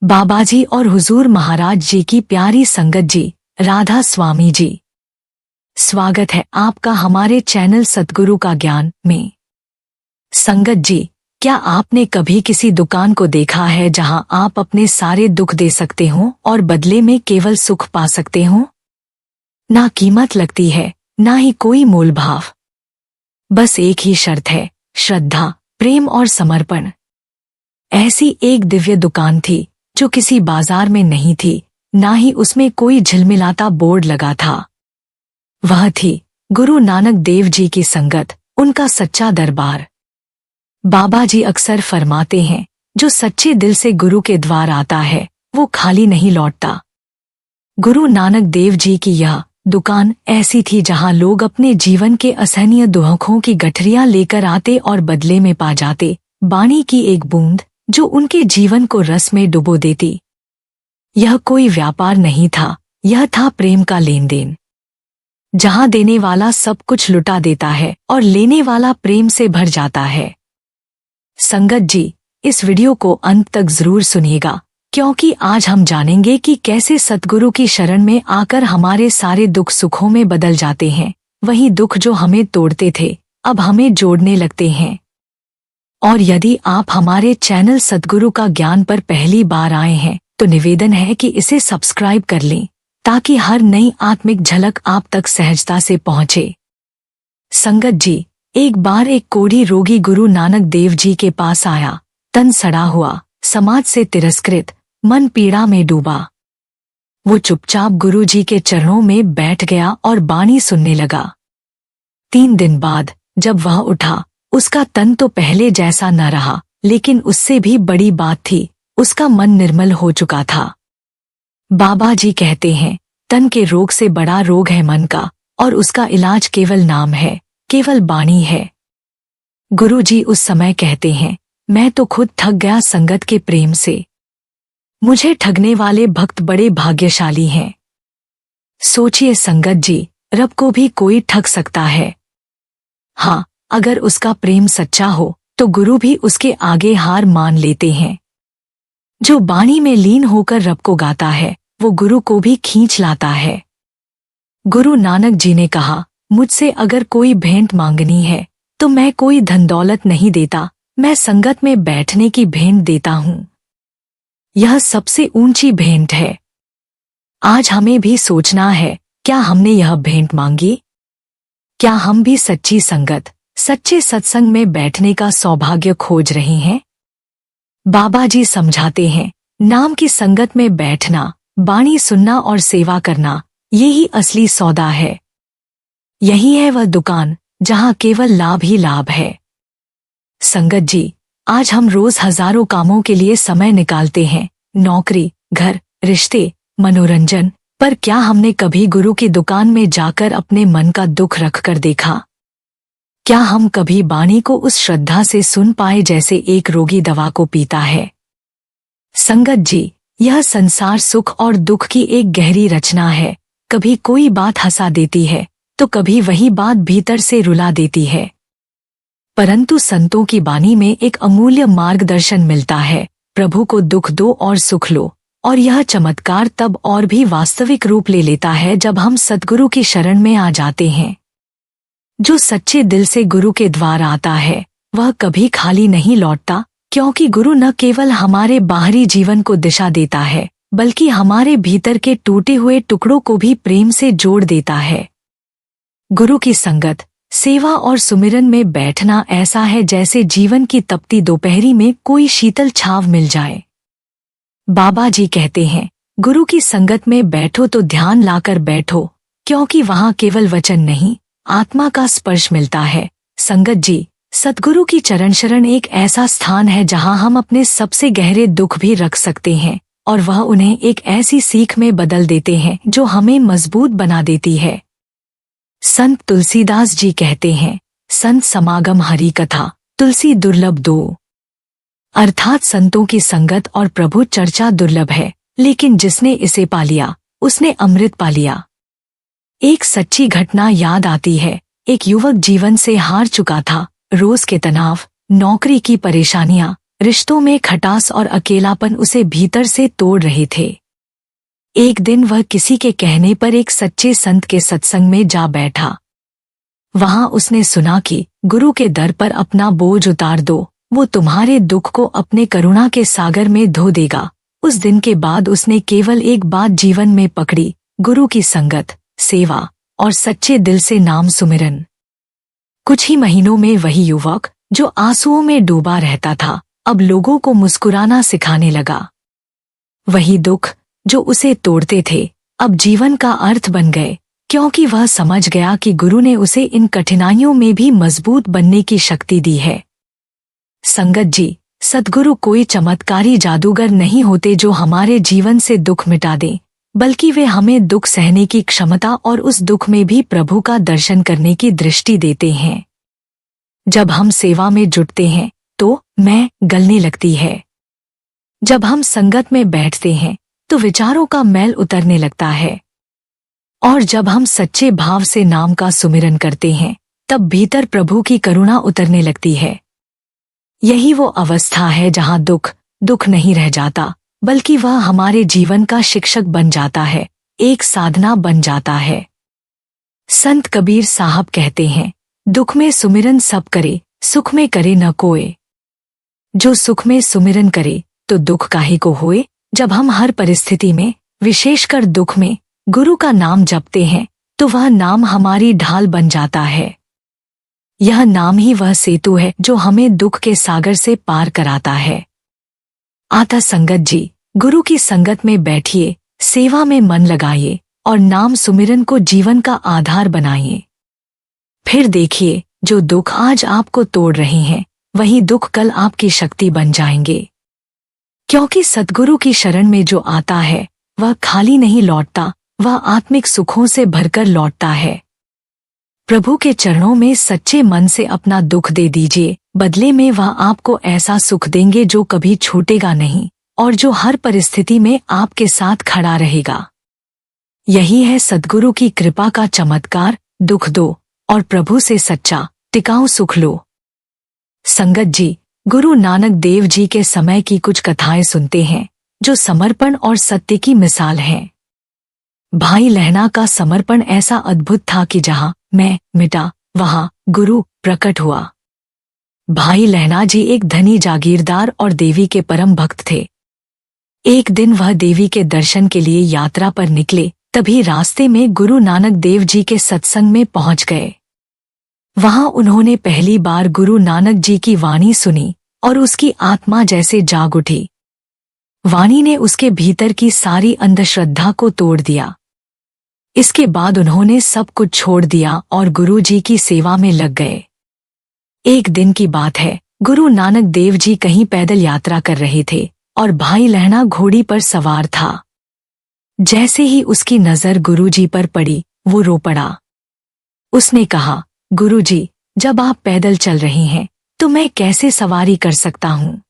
बाबाजी और हुजूर महाराज जी की प्यारी संगत जी, राधा स्वामी जी, स्वागत है आपका हमारे चैनल सतगुरु का ज्ञान में। संगत जी, क्या आपने कभी किसी दुकान को देखा है जहां आप अपने सारे दुख दे सकते हो और बदले में केवल सुख पा सकते हो? ना कीमत लगती है, ना ही कोई मोल भाव, बस एक ही शर्त है, श्रद्धा, प्रेम और समर्पण। ऐसी एक दिव्य दुकान थी जो किसी बाजार में नहीं थी, ना ही उसमें कोई झिलमिलाता बोर्ड लगा था। वह थी गुरु नानक देव जी की संगत, उनका सच्चा दरबार। बाबा जी अक्सर फरमाते हैं, जो सच्चे दिल से गुरु के द्वार आता है वो खाली नहीं लौटता। गुरु नानक देव जी की यह दुकान ऐसी थी जहां लोग अपने जीवन के असहनीय दुखों की गठरियां लेकर आते और बदले में पा जाते बाणी की एक बूंद जो उनके जीवन को रस में डुबो देती। यह कोई व्यापार नहीं था, यह था प्रेम का लेन देन, जहां देने वाला सब कुछ लुटा देता है और लेने वाला प्रेम से भर जाता है। संगत जी, इस वीडियो को अंत तक जरूर सुनिएगा, क्योंकि आज हम जानेंगे कि कैसे सतगुरु की शरण में आकर हमारे सारे दुख सुखों में बदल जाते हैं। वही दुख जो हमें तोड़ते थे अब हमें जोड़ने लगते हैं। और यदि आप हमारे चैनल सतगुरु का ज्ञान पर पहली बार आए हैं तो निवेदन है कि इसे सब्सक्राइब कर लें, ताकि हर नई आत्मिक झलक आप तक सहजता से पहुंचे। संगत जी, एक बार एक कोढ़ी रोगी गुरु नानक देव जी के पास आया। तन सड़ा हुआ, समाज से तिरस्कृत, मन पीड़ा में डूबा। वो चुपचाप गुरु जी के चरणों में बैठ गया और बाणी सुनने लगा। 3 दिन बाद जब वह उठा, उसका तन तो पहले जैसा न रहा, लेकिन उससे भी बड़ी बात थी, उसका मन निर्मल हो चुका था। बाबा जी कहते हैं, तन के रोग से बड़ा रोग है मन का, और उसका इलाज केवल नाम है, केवल बाणी है। गुरु जी उस समय कहते हैं, मैं तो खुद थक गया संगत के प्रेम से। मुझे ठगने वाले भक्त बड़े भाग्यशाली हैं। सोचिए संगत जी, रब को भी कोई ठग सकता है। हाँ, अगर उसका प्रेम सच्चा हो तो गुरु भी उसके आगे हार मान लेते हैं। जो बाणी में लीन होकर रब को गाता है वो गुरु को भी खींच लाता है। गुरु नानक जी ने कहा, मुझसे अगर कोई भेंट मांगनी है तो मैं कोई धन दौलत नहीं देता, मैं संगत में बैठने की भेंट देता हूँ। यह सबसे ऊंची भेंट है। आज हमें भी सोचना है, क्या हमने यह भेंट मांगी? क्या हम भी सच्ची संगत, सच्चे सत्संग में बैठने का सौभाग्य खोज रहे हैं? बाबा जी समझाते हैं, नाम की संगत में बैठना, बाणी सुनना और सेवा करना, यही असली सौदा है। यही है वह दुकान जहां केवल लाभ ही लाभ है। संगत जी, आज हम रोज हजारों कामों के लिए समय निकालते हैं, नौकरी, घर, रिश्ते, मनोरंजन, पर क्या हमने कभी गुरु की दुकान में जाकर अपने मन का दुख रखकर देखा? क्या हम कभी बाणी को उस श्रद्धा से सुन पाए जैसे एक रोगी दवा को पीता है? संगत जी, यह संसार सुख और दुख की एक गहरी रचना है। कभी कोई बात हंसा देती है तो कभी वही बात भीतर से रुला देती है। परंतु संतों की बाणी में एक अमूल्य मार्गदर्शन मिलता है, प्रभु को दुख दो और सुख लो। और यह चमत्कार तब और भी वास्तविक रूप ले लेता है जब हम सतगुरु की शरण में आ जाते हैं। जो सच्चे दिल से गुरु के द्वार आता है वह कभी खाली नहीं लौटता, क्योंकि गुरु न केवल हमारे बाहरी जीवन को दिशा देता है, बल्कि हमारे भीतर के टूटे हुए टुकड़ों को भी प्रेम से जोड़ देता है। गुरु की संगत, सेवा और सुमिरन में बैठना ऐसा है जैसे जीवन की तपती दोपहरी में कोई शीतल छांव मिल जाए। बाबा जी कहते हैं, गुरु की संगत में बैठो तो ध्यान लाकर बैठो, क्योंकि वहां केवल वचन नहीं, आत्मा का स्पर्श मिलता है। संगत जी, सतगुरु की चरण शरण एक ऐसा स्थान है जहां हम अपने सबसे गहरे दुख भी रख सकते हैं, और वह उन्हें एक ऐसी सीख में बदल देते हैं जो हमें मजबूत बना देती है। संत तुलसीदास जी कहते हैं, संत समागम हरि कथा, तुलसी दुर्लभ दो। अर्थात संतों की संगत और प्रभु चर्चा दुर्लभ है, लेकिन जिसने इसे पा लिया उसने अमृत पा लिया। एक सच्ची घटना याद आती है। एक युवक जीवन से हार चुका था, रोज के तनाव, नौकरी की परेशानियां, रिश्तों में खटास और अकेलापन उसे भीतर से तोड़ रहे थे। एक दिन वह किसी के कहने पर एक सच्चे संत के सत्संग में जा बैठा। वहां उसने सुना कि गुरु के दर पर अपना बोझ उतार दो, वो तुम्हारे दुख को अपने करुणा के सागर में धो देगा। उस दिन के बाद उसने केवल एक बात जीवन में पकड़ी, गुरु की संगत, सेवा और सच्चे दिल से नाम सुमिरन। कुछ ही महीनों में वही युवक जो आंसुओं में डूबा रहता था, अब लोगों को मुस्कुराना सिखाने लगा। वही दुख जो उसे तोड़ते थे अब जीवन का अर्थ बन गए, क्योंकि वह समझ गया कि गुरु ने उसे इन कठिनाइयों में भी मजबूत बनने की शक्ति दी है। संगत जी, सद्गुरु कोई चमत्कारी जादूगर नहीं होते जो हमारे जीवन से दुख मिटा दें, बल्कि वे हमें दुख सहने की क्षमता और उस दुख में भी प्रभु का दर्शन करने की दृष्टि देते हैं। जब हम सेवा में जुटते हैं तो मैं गलने लगती है। जब हम संगत में बैठते हैं तो विचारों का मैल उतरने लगता है, और जब हम सच्चे भाव से नाम का सुमिरन करते हैं तब भीतर प्रभु की करुणा उतरने लगती है। यही वो अवस्था है जहां दुख नहीं रह जाता, बल्कि वह हमारे जीवन का शिक्षक बन जाता है, एक साधना बन जाता है। संत कबीर साहब कहते हैं, दुख में सुमिरन सब करे, सुख में करे न कोय। जो सुख में सुमिरन करे तो दुख काहे को होए। जब हम हर परिस्थिति में, विशेषकर दुख में, गुरु का नाम जपते हैं तो वह नाम हमारी ढाल बन जाता है। यह नाम ही वह सेतु है जो हमें दुख के सागर से पार कराता है। आता संगत जी, गुरु की संगत में बैठिए, सेवा में मन लगाइए और नाम सुमिरन को जीवन का आधार बनाइए। फिर देखिए, जो दुख आज आपको तोड़ रहे हैं वही दुख कल आपकी शक्ति बन जाएंगे। क्योंकि सद्गुरु की शरण में जो आता है वह खाली नहीं लौटता, वह आत्मिक सुखों से भरकर लौटता है। प्रभु के चरणों में सच्चे मन से अपना दुख दे दीजिए, बदले में वह आपको ऐसा सुख देंगे जो कभी छूटेगा नहीं और जो हर परिस्थिति में आपके साथ खड़ा रहेगा। यही है सद्गुरु की कृपा का चमत्कार, दुख दो और प्रभु से सच्चा टिकाऊ सुख लो। संगत जी, गुरु नानक देव जी के समय की कुछ कथाएं सुनते हैं जो समर्पण और सत्य की मिसाल हैं। भाई लहना का समर्पण ऐसा अद्भुत था कि जहां मैं मिटा वहां गुरु प्रकट हुआ। भाई लहना जी एक धनी जागीरदार और देवी के परम भक्त थे। एक दिन वह देवी के दर्शन के लिए यात्रा पर निकले, तभी रास्ते में गुरु नानक देव जी के सत्संग में पहुंच गए। वहां उन्होंने पहली बार गुरु नानक जी की वाणी सुनी और उसकी आत्मा जैसे जाग उठी। वाणी ने उसके भीतर की सारी अंधश्रद्धा को तोड़ दिया। इसके बाद उन्होंने सब कुछ छोड़ दिया और गुरु जी की सेवा में लग गए। एक दिन की बात है, गुरु नानक देव जी कहीं पैदल यात्रा कर रहे थे और भाई लहना घोड़ी पर सवार था। जैसे ही उसकी नजर गुरु जी पर पड़ी, वो रो पड़ा। उसने कहा, गुरु जी, जब आप पैदल चल रहे हैं तो मैं कैसे सवारी कर सकता हूँ?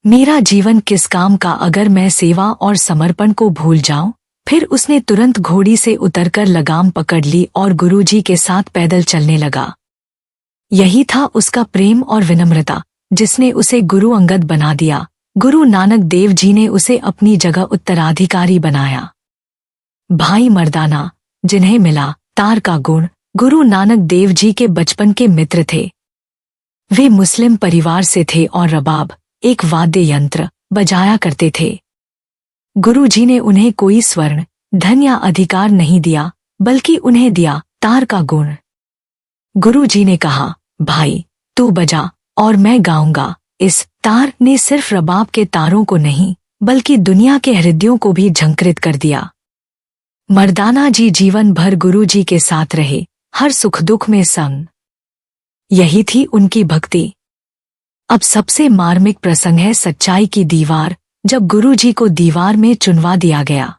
मेरा जीवन किस काम का अगर मैं सेवा और समर्पण को भूल जाऊं? फिर उसने तुरंत घोड़ी से उतरकर लगाम पकड़ ली और गुरुजी के साथ पैदल चलने लगा। यही था उसका प्रेम और विनम्रता जिसने उसे गुरु अंगद बना दिया। गुरु नानक देव जी ने उसे अपनी जगह उत्तराधिकारी बनाया। भाई मर्दाना, जिन्हें मिला तार का गुण, गुरु नानक देव जी के बचपन के मित्र थे। वे मुस्लिम परिवार से थे और रबाब, एक वाद्य यंत्र, बजाया करते थे। गुरुजी ने उन्हें कोई स्वर्ण, धन या अधिकार नहीं दिया, बल्कि उन्हें दिया तार का गुण। गुरुजी ने कहा, भाई तू बजा और मैं गाऊंगा। इस तार ने सिर्फ रबाब के तारों को नहीं, बल्कि दुनिया के हृदयों को भी झंकृत कर दिया। मर्दाना जी जीवन भर गुरुजी के साथ रहे, हर सुख दुख में संग। यही थी उनकी भक्ति। अब सबसे मार्मिक प्रसंग है सच्चाई की दीवार, जब गुरुजी को दीवार में चुनवा दिया गया।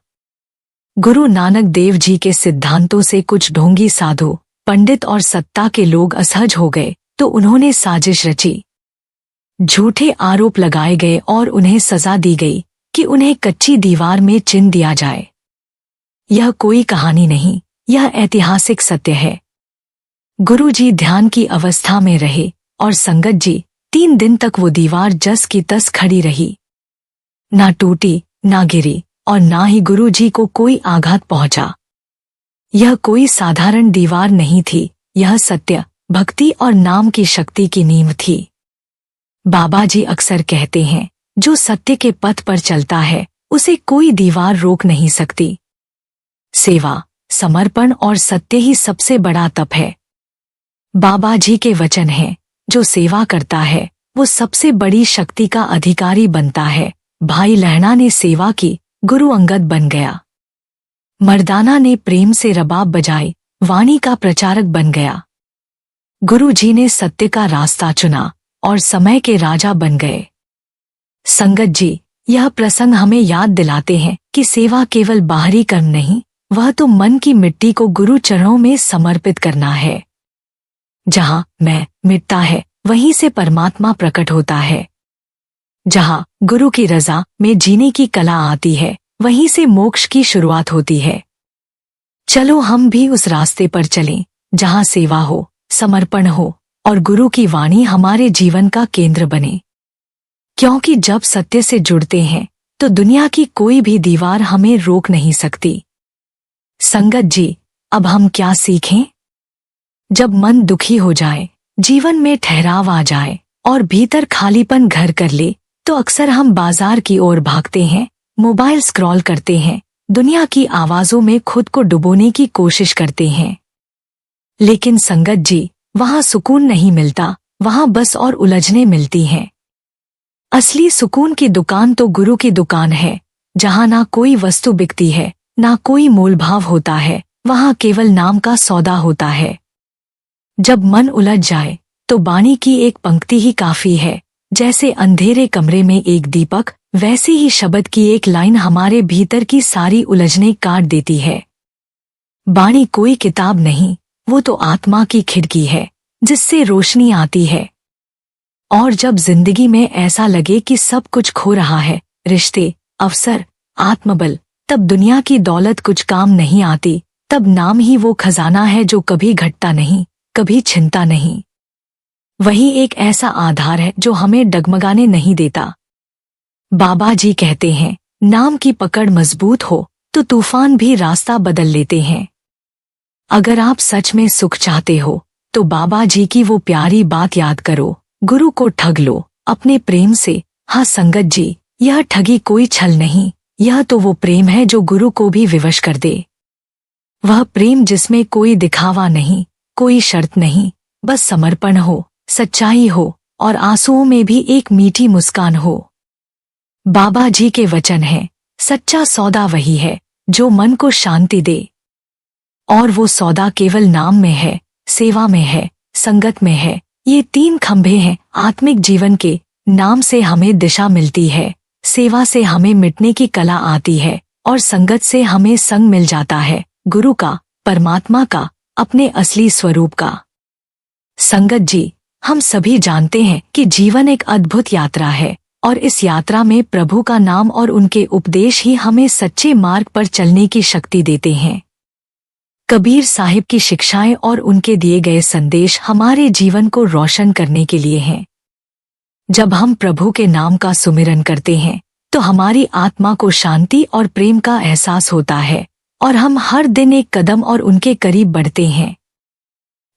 गुरु नानक देव जी के सिद्धांतों से कुछ ढोंगी साधु, पंडित और सत्ता के लोग असहज हो गए तो उन्होंने साजिश रची। झूठे आरोप लगाए गए और उन्हें सजा दी गई कि उन्हें कच्ची दीवार में चिन दिया जाए। यह कोई कहानी नहीं, यह ऐतिहासिक सत्य है। गुरुजी ध्यान की अवस्था में रहे और संगत जी, 3 दिन तक वो दीवार जस की तस खड़ी रही, ना टूटी, ना गिरी और ना ही गुरुजी को कोई आघात पहुंचा। यह कोई साधारण दीवार नहीं थी, यह सत्य, भक्ति और नाम की शक्ति की नींव थी। बाबा जी अक्सर कहते हैं, जो सत्य के पथ पर चलता है उसे कोई दीवार रोक नहीं सकती। सेवा, समर्पण और सत्य ही सबसे बड़ा तप है। बाबा जी के वचन हैं, जो सेवा करता है वो सबसे बड़ी शक्ति का अधिकारी बनता है। भाई लहणा ने सेवा की, गुरु अंगद बन गया। मर्दाना ने प्रेम से रबाब बजाई, वाणी का प्रचारक बन गया। गुरु जी ने सत्य का रास्ता चुना और समय के राजा बन गए। संगत जी, यह प्रसंग हमें याद दिलाते हैं कि सेवा केवल बाहरी कर्म नहीं, वह तो मन की मिट्टी को गुरु चरणों में समर्पित करना है। जहाँ मैं मिटता है वहीं से परमात्मा प्रकट होता है। जहाँ गुरु की रजा में जीने की कला आती है वहीं से मोक्ष की शुरुआत होती है। चलो हम भी उस रास्ते पर चलें जहाँ सेवा हो, समर्पण हो और गुरु की वाणी हमारे जीवन का केंद्र बने। क्योंकि जब सत्य से जुड़ते हैं तो दुनिया की कोई भी दीवार हमें रोक नहीं सकती। संगत जी, अब हम क्या सीखें? जब मन दुखी हो जाए, जीवन में ठहराव आ जाए और भीतर खालीपन घर कर ले, तो अक्सर हम बाजार की ओर भागते हैं, मोबाइल स्क्रॉल करते हैं, दुनिया की आवाजों में खुद को डुबोने की कोशिश करते हैं। लेकिन संगत जी, वहां सुकून नहीं मिलता, वहां बस और उलझने मिलती हैं। असली सुकून की दुकान तो गुरु की दुकान है, जहां ना कोई वस्तु बिकती है, ना कोई मोलभाव होता है, वहां केवल नाम का सौदा होता है। जब मन उलझ जाए तो बाणी की एक पंक्ति ही काफी है। जैसे अंधेरे कमरे में एक दीपक, वैसे ही शब्द की एक लाइन हमारे भीतर की सारी उलझने काट देती है। बाणी कोई किताब नहीं, वो तो आत्मा की खिड़की है जिससे रोशनी आती है। और जब जिंदगी में ऐसा लगे कि सब कुछ खो रहा है, रिश्ते, अवसर, आत्मबल, तब दुनिया की दौलत कुछ काम नहीं आती। तब नाम ही वो खजाना है जो कभी घटता नहीं, कभी छिनता नहीं। वही एक ऐसा आधार है जो हमें डगमगाने नहीं देता। बाबा जी कहते हैं, नाम की पकड़ मजबूत हो तो तूफान भी रास्ता बदल लेते हैं। अगर आप सच में सुख चाहते हो तो बाबा जी की वो प्यारी बात याद करो, गुरु को ठग लो अपने प्रेम से। हाँ संगत जी, यह ठगी कोई छल नहीं, यह तो वो प्रेम है जो गुरु को भी विवश कर दे। वह प्रेम जिसमें कोई दिखावा नहीं, कोई शर्त नहीं, बस समर्पण हो, सच्चाई हो और आंसुओं में भी एक मीठी मुस्कान हो। बाबा जी के वचन हैं, सच्चा सौदा वही है जो मन को शांति दे। और वो सौदा केवल नाम में है, सेवा में है, संगत में है। ये 3 खंभे हैं आत्मिक जीवन के। नाम से हमें दिशा मिलती है, सेवा से हमें मिटने की कला आती है और संगत से हमें संग मिल जाता है, गुरु का, परमात्मा का, अपने असली स्वरूप का। संगत जी, हम सभी जानते हैं कि जीवन एक अद्भुत यात्रा है और इस यात्रा में प्रभु का नाम और उनके उपदेश ही हमें सच्चे मार्ग पर चलने की शक्ति देते हैं। कबीर साहिब की शिक्षाएं और उनके दिए गए संदेश हमारे जीवन को रोशन करने के लिए हैं। जब हम प्रभु के नाम का सुमिरन करते हैं तो हमारी आत्मा को शांति और प्रेम का एहसास होता है और हम हर दिन एक कदम और उनके करीब बढ़ते हैं।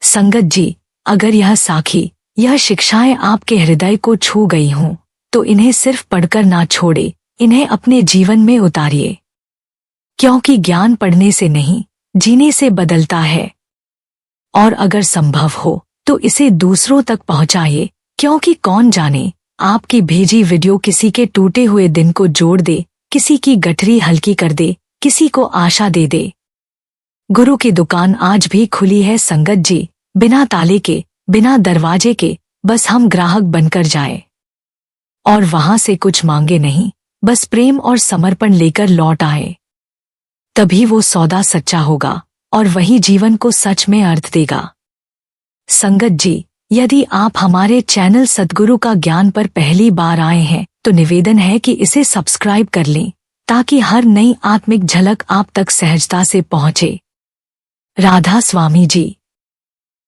संगत जी, अगर यह साखी, यह शिक्षाएं आपके हृदय को छू गई हों तो इन्हें सिर्फ पढ़कर ना छोड़े, इन्हें अपने जीवन में उतारिए। क्योंकि ज्ञान पढ़ने से नहीं, जीने से बदलता है। और अगर संभव हो तो इसे दूसरों तक पहुंचाइए, क्योंकि कौन जाने आपकी भेजी वीडियो किसी के टूटे हुए दिन को जोड़ दे, किसी की गठरी हल्की कर दे, किसी को आशा दे दे। गुरु की दुकान आज भी खुली है संगत जी, बिना ताले के, बिना दरवाजे के, बस हम ग्राहक बनकर जाए और वहां से कुछ मांगे नहीं, बस प्रेम और समर्पण लेकर लौट आए। तभी वो सौदा सच्चा होगा और वही जीवन को सच में अर्थ देगा। संगत जी, यदि आप हमारे चैनल सद्गुरु का ज्ञान पर पहली बार आए हैं तो निवेदन है कि इसे सब्सक्राइब कर लें ताकि हर नई आत्मिक झलक आप तक सहजता से पहुंचे। राधा स्वामी जी।